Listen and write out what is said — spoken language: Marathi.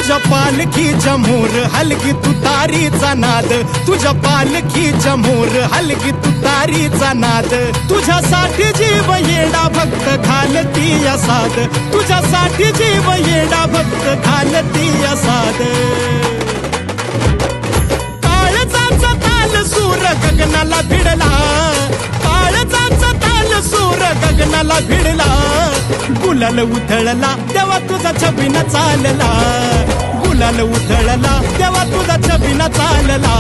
तुझ्या पालखीच्या मोर हलकी तुतारीचा नाद, तुझ्या पालखीच्या मोर हलकी तुतारीचा नाद. तुझ्यासाठी जीव येडा भक्त घालती या साद, तुझ्यासाठी जीव येडा भक्त घालती या साद. काळजाचा ताल सूर गगनाला भिडला, काळजाचा ताल सूर गगनाला भिडला. गुलाल उधळला तेव्हा तुझा छबिना चालला, गुलाल उधळला तेव्हा तुझा छबिना चालला.